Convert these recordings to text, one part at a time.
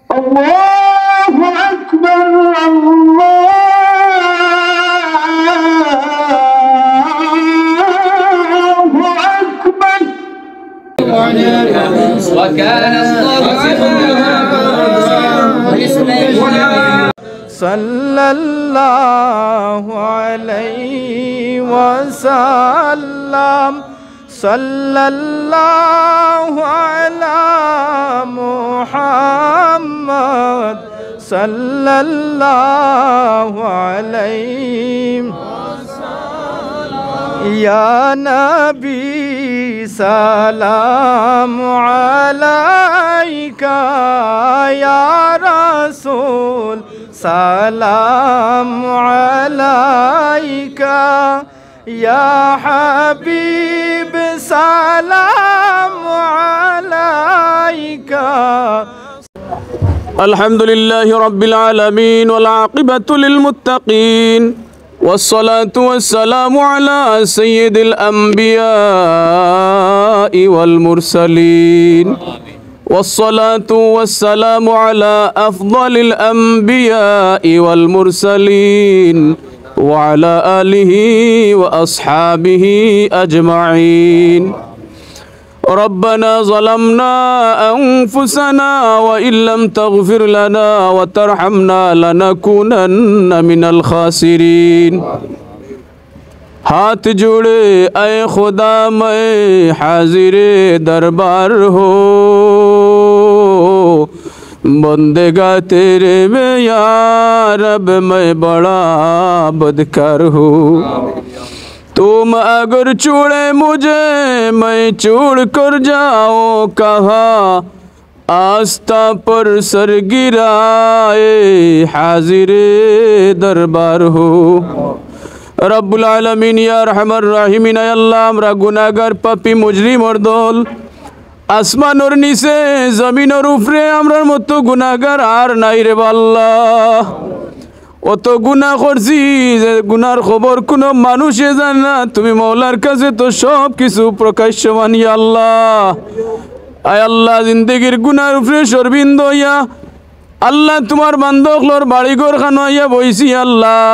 الله أكبر الله أكبر وكان صلى الله عليه وسلم صلى الله على محمد صلى الله عليه يا نبي سلام عليك يا رسول سلام عليك يا حبيب سلام عليك. الحمد لله رب العالمين والعاقبة للمتقين والصلاة والسلام على سيد الأنبياء والمرسلين والصلاة والسلام على أفضل الأنبياء والمرسلين وعلى آله وأصحابه أجمعين. ربنا ظلمنا أنفسنا وإن لم تغفر لنا وترحمنا لنكونن من الخاسرين. हाथ जोड़े ऐ खुदा मैं हाजिरे दरबार हो बंदेगा तेरे में या रब मैं बड़ा बदकार हूँ. तुम अगर छोड़े मुझे मैं छोड़ कर जाओ कहा आस्था पर सर गिराए हाजिरे दरबार हो. रब्बुल आलमीन या रहमान रहीमीन आय अल्लाह আমরা গুনাহগার পাপী মুজরিম और দল আসমানের নিচে জমিনের উপরে আমরার মতো গুনাহগার আর নাই রে আল্লাহ. অত গুনাহ করছি যে গুনার খবর কোনো মানুষে জানে না. তুমি মওলার কাছে তো সব কিছু প্রকাশ্যমান ইয়া আল্লাহ. আয় আল্লাহ জিন্দেগির গুনার উপরে শর্মিন্দা হইয়া আল্লাহ তোমার বান্দকলর বাড়িঘর খানো হইয়া বইছি আল্লাহ.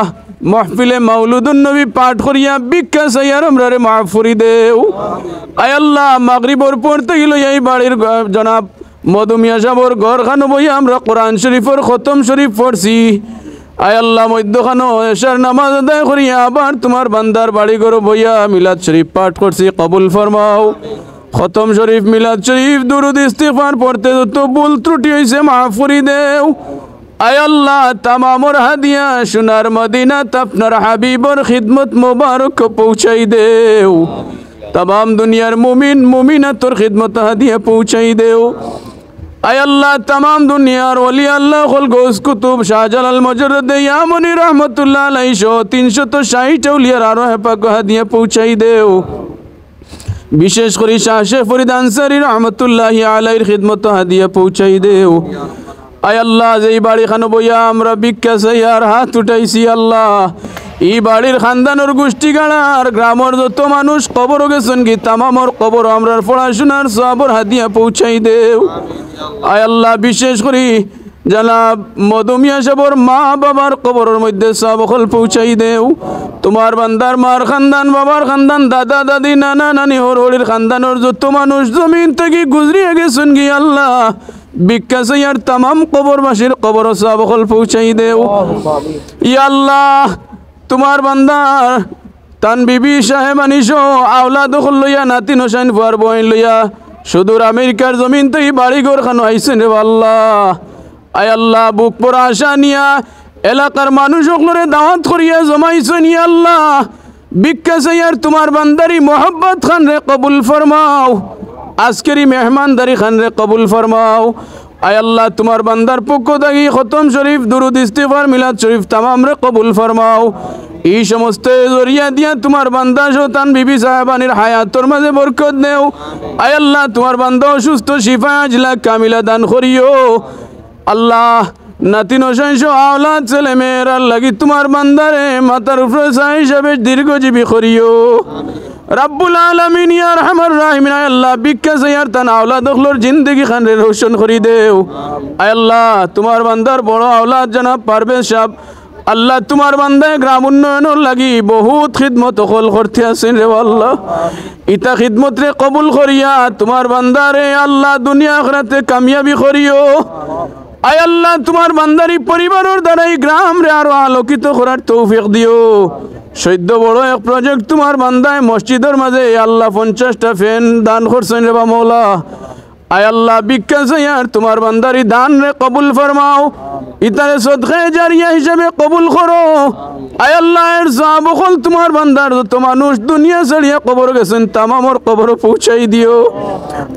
महफिले मौलूदुन नबी पाठ करिया बिक्का सैयार हमरारे माफ करी देव. आय अल्लाह मागरिबर पढ़ते गलो यही बाड़ीर जनाब मधुमिया साहबर घर खानो बइया हमरा कुरान शरीफर खतम शरीफ पढ़ছি. आय अल्लाह मध्यखानो एशार नामाज आदाय करिया आबार तुम्हार बान्दार बाड़ी घर बइया मिलाद शरीफ पाठ करছি कबूल फरमाओ. खतम शरीफ मिलाद शरीफ दुरूद इस्तिगफार पढ़ते तो भूल त्रुटि হইছে माफ करी देव. आय अल्लाह तमामर हादिया सुनार मदीना अपनार हाबीबर खिदमत मुबारक पहुँचाई देव. तमाम दुनियार मुमिन मुमिना तोर खिदमत हादिया पहुँचाई देव. आय अल्लाह तमाम दुनियार वली अल्लाह खुल गौस कुतुब शाहजालाल मुजर्रद यामुनी रहमतुल्लाह अलैहि 360 औलियार आरोह पाक हादिया पहुँचाई देव. विशेष करी शाह शेख फरीद आंसारी रहमतुल्लाहि अलैहिर खिदमत हादिया पहुँचाई देव. आय अल्लाह যেই বাড়ি খানো বইয়া আমরা ভিক্ষা চাইয়ার হাত উঠাইছি আল্লাহ. এই বাড়ির খানদানোর গোষ্ঠী গাড়ার গ্রামের যত মানুষ কবর গেছেন কি তামামর কবর আমরার পড়াশোনার সবর হাদিয়া পৌঁছাই দেও. আয় আল্লাহ বিশেষ করি জনাব মধুমিয়া সাহর মা বাবার কবরের মধ্যে সব হল পৌঁছাই দেও. তোমার বান্দার মার খানদান বাবার খানদান দাদা দাদি নানা নানি হরির খানদানোর যত মানুষ জমিন থেকে গুজরিয়ে গেছেন কি আল্লাহ ভিক্ষা চাইয়ার तमाम কবরবাসীর কবর সব হল পৌঁছাই দেও. ইয়া আল্লাহ তোমার বান্দার তান বিবি সাহেবানি সহ আওলাদ হল লইয়া নাতিন হোসেন ফুয়ার বইন লইয়া সুদূর আমেরিকার জমিন থেকে বাড়ি ঘর খানো আইছেন রে আল্লাহ. আয় আল্লাহ বুক পড়া আশা নিয়া এলাকার মানুষ সকলরে দাওয়াত করিয়া জমাইছেন ইয়া আল্লাহ. ভিক্ষা চাইয়ার তোমার বান্দারি মোহাব্বত খান রে কবুল ফরমাও. আজকেরই মেহমানদারি খান রে কবুল ফরমাও. आय अल्लाह तुम्हार बंदार पक्ष थेके खतम शरीफ दुरूद इस्तिगफार मिलाद शरीफ तमाम रे कबूल फरमाओ। এই সমস্ত জরিয়া দিয়া তোমার বান্দা শতান বিবি সাহেবানির হায়াতর মাঝে বরকত দেও। আয় আল্লাহ তোমার বান্দা অসুস্থ শিফা আজলা কামিলা দান করিও। আল্লাহ নাতিন হোসেন আওলাদ ছেলে মেয়েরা লাগি তোমার বান্দারে মাথার উপরে ছাই হিসাবে দীর্ঘজীবী করিও। रब्बुल आलमीन या रहमान रहीम आय अल्लाह बिक्का से यार तना औलाद खलोर जिंदगी खान रे रोशन करी देओ आय अल्लाह तुम्हार बंदार बड़ो औलाद जनाब पारवेज साहब अल्लाह तुम्हार बंदाय ग्राम उन्नयन लगी बहुत खिदमत कल करते आছেন रे अल्लाह इता खिदमत रे कबूल करिया तुम्हार बंदारे अल्लाह दुनिया आखिरते कामयाबी करियो आय अल्लाह तुम्हार बंदारी परिवारेर द्वारा ग्राम रे आरो आलोकित करार तौफिक दियो सद्য বড় এক প্রজেক্ট তোমার বান্দায় মসজিদের মাঝে আল্লাহ 50টা ফ্যান দান করছেন রে মওলা আয় আল্লাহ ভিক্ষা চাইয়ার তোমার বান্দারি দান রে কবুল ফরমাও ইতারে সদকা জারিয়া হিসেবে কবুল করো আয় আল্লাহ এর সওয়াব কল তোমার বান্দার যত মানুষ দুনিয়া ছাড়িয়া কবর গেছেন তামামর কবর পৌঁছাই দিও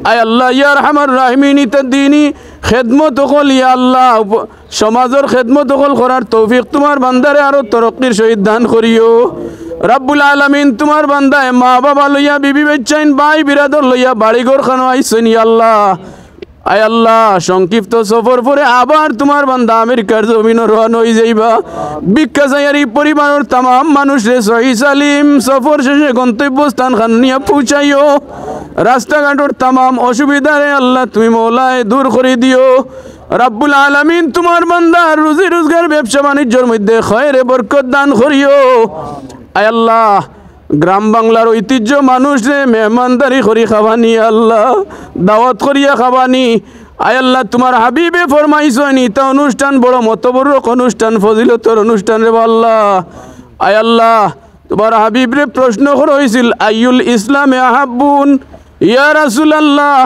আয় আল্লাহ ইয়া রহমান রাহিমিন ইতা দিনী খেদমত কল ইয়া আল্লাহ সমাজের খেদমত কল করার তৌফিক তোমার বান্দারে আরো তরক্কির সহিত দান করিও রব্বুল আলামিন তোমার বান্দায় মা বাবা লইয়া বিবি বাচ্চাইন ভাই বিরাদর লইয়া বাড়িঘর খানো আইছেন ইয়া আল্লাহ আয় আল্লাহ সংক্ষিপ্ত সফর পরে আবার তোমার বান্দা আমেরিকার জমিন রওনা হয়ে যাইবা ভিক্ষা চাইয়ারি পরিবারের तमाम মানুষে সহি সালিম সফর শেষে গন্তব্যস্থান খান নিয়া পৌঁছাইও রাস্তাঘাটের तमाम অসুবিধারে আল্লাহ তুমি মওলায় দূর করে দিও রব্বুল আলামিন তোমার বান্দার রুজি রোজগার ব্যবসা বাণিজ্যের মধ্যে খয়রে বরকত দান করিও আয় আল্লাহ গ্রাম বাংলার ঐতিহ্য মানুষে মেহমানদারি করি খাবানি আল্লাহ দাওয়াত করিয়া খাবানি আয় আল্লাহ তোমার হাবিবে ফরমাইছেন ইতা অনুষ্ঠান বড় মতবরক অনুষ্ঠান ফজিলতর অনুষ্ঠান রে আল্লাহ আয় আল্লাহ তোমার হাবিবরে প্রশ্ন করা হয়েছিল আইয়ুল ইসলামে আহাব্বুন ইয়া রাসূলুল্লাহ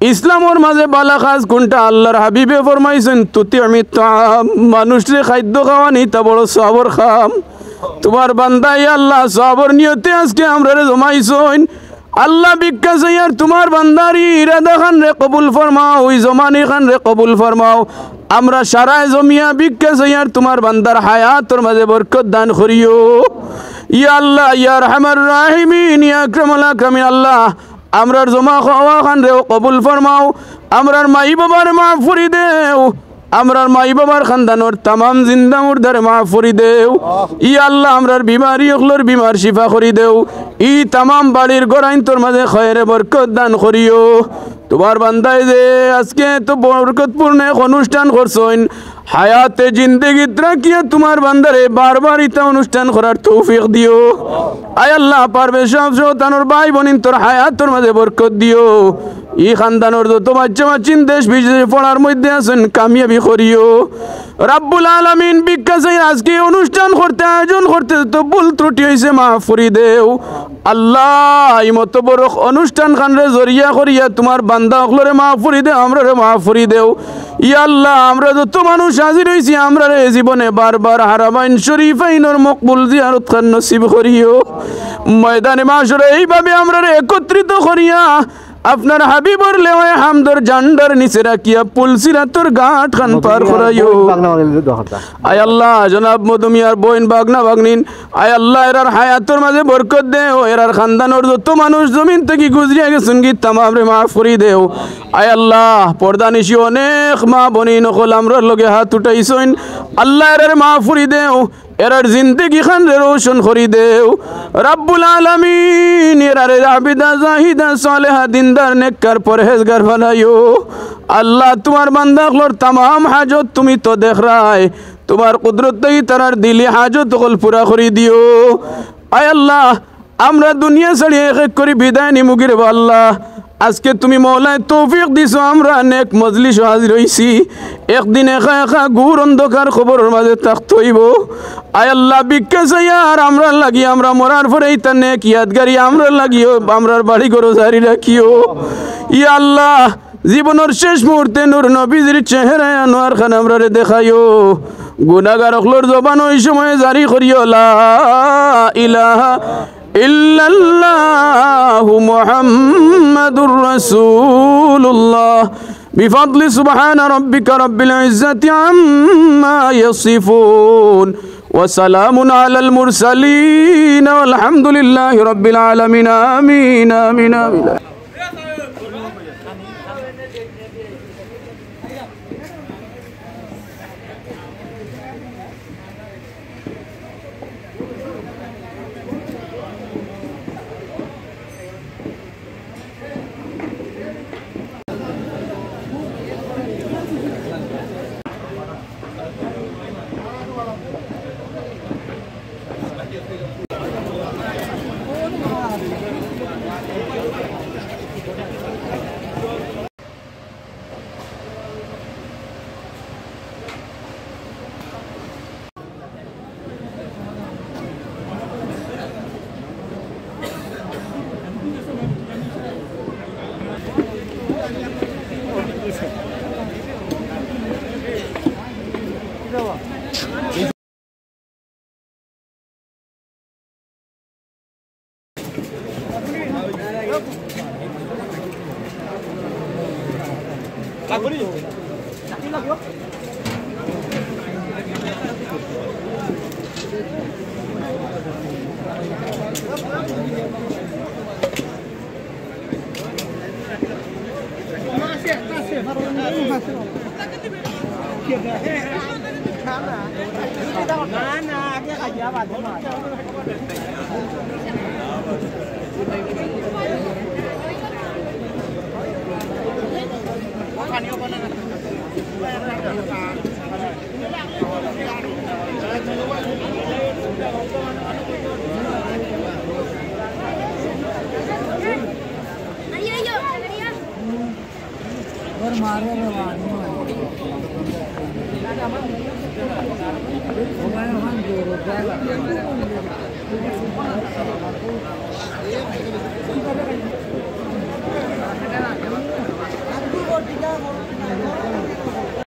ইসলামের মাঝে বালা কাজ কোনটা আল্লাহর হাবিবে ফরমাইছেন তুতিমিত তাআম মানুষরে খাদ্য খাওয়ানি তা বড় সওয়াবের কাম তোমার বান্দা ইয়া আল্লাহ সওয়াবের নিয়তে আজকে আমরারে জমাইছেন আল্লাহ ভিক্ষা চাইয়ার তোমার বান্দারি ইরাদা খান রে কবুল ফরমাও ওই জমানি খান রে কবুল ফরমাও আমরা সারায় জমিয়া ভিক্ষা চাইয়ার তোমার বান্দার হায়াতের মাঝে বরকত দান করিও ইয়া আল্লাহ ইয়া রহমান রাহিমিন ইয়া আকরামুল আকরামিন আল্লাহ আমরার জমা খাওয়া খান রে কবুল ফরমাও আমরার মাই বাবার মাফ করি দেও আমরার মাই বাবার খানদানোর तमाम জিন্দা মুর্দারে মাফ করি দেও ই আল্লাহ আমরার বিমারি হলর বিমার শিফা করি দেও ই तमाम বাড়ির গরাইন তোর মাঝে খয়রে বরকত দান করিও তোমার বান্দায় যে আজকে তো বরকতপূর্ণ এক অনুষ্ঠান করছেন হায়াতে জিন্দেগি রাখিয়া তোমার বান্দারে বারবার ইতা অনুষ্ঠান করার তৌফিক দিও আয় আল্লাহ পারভেজ সাহেব তানোর ভাই বোনিন তোর হায়াতের মাঝে বরকত দিও ই খানদানোর যত বাচ্চা বাচ্চিন দেশ বিদেশে পড়ার মধ্যে আছেন কামিয়াবি করিও রব্বুল আলামিন ভিক্ষা চাই আজকে অনুষ্ঠান করতে আয়োজন করতে তো ভুল ত্রুটি হয়েছে মাফ করি দেও আল্লাহ এই মতো বড় অনুষ্ঠান খানরে জরিয়া করিয়া তোমার বান্দা অকলরে মাফ করি দেও আমরারে মাফ করি দেও ইয়া আল্লাহ আমরা যত মানুষ হাজির হইছি আমরারে জীবনে বারবার হারামাইন শরীফাইনের মকবুল জিয়ারত খান নসিব করিও ময়দানে মাশরে এইভাবে আমরারে একত্রিত করিয়া আপনার হাবিবর লেওয়ায় হামদর জান্ডার নিচে রাখিয়া পুলসিরাতর ঘাট খান পার করাইও আয় আল্লাহ জনাব মধুমিয়ার বোন বাগনা বাগনিন আয় আল্লাহ এরার হায়াতর মাঝে বরকত দেও এরার খানদানোর যত মানুষ জমিন থেকে গুজরিয়া গেছেন কি তামাম রে মাফ করি দেও আয় আল্লাহ পর্দানিশি অনেক মা বনি নকল আমরার লগে হাত উঠাইছেন আল্লাহ এরার মাফ করি দেও এরার জিন্দেগি খান রে রোশন করি দেও রব্বুল আলামিন এরারে আবিদা জাহিদা সালেহা দিনদার নেককার পরহেজগার বানাইও আল্লাহ তোমার বান্দাগুলোর तमाम হাজত তুমি তো দেখ রায় তোমার কুদরতই তারার দিলি হাজত কল পুরা করি দিও আয় আল্লাহ আমরা দুনিয়া ছাড়িয়ে এক এক করে বিদায় নিমুগির আল্লাহ আজকে তুমি মওলায় তৌফিক দিছো আমরা নেক মজলিস হাজির হইছি একদিন একা একা ঘুর অন্ধকার খবরের মাঝে থাকতে হইব আয় আল্লাহ ভিক্ষা চাইয়ার আমরা লাগি আমরা মরার পরে এইটা নেক ইয়াদগারি আমরা লাগিও আমরার বাড়ি ঘর জারি রাখিও ইয়া আল্লাহ জীবনের শেষ মুহূর্তে নূর নবীজির চেহারায় আনোয়ার খান আমরারে দেখাইও গুনাহগার অকলর জবান ওই সময় জারি করিও লা ইলাহা ইল্লাল্লাহু মুহাম্মাদুর রাসূলুল্লাহ বিফাদলি সুবহানা রাব্বিকা রাব্বিল ইজ্জাতি আম্মা ইয়াসিফুন ওয়া সালামুন আলাল মুরসালিন ওয়াল হামদুলিল্লাহি রাব্বিল আলামিন আমিন আমিন আমিন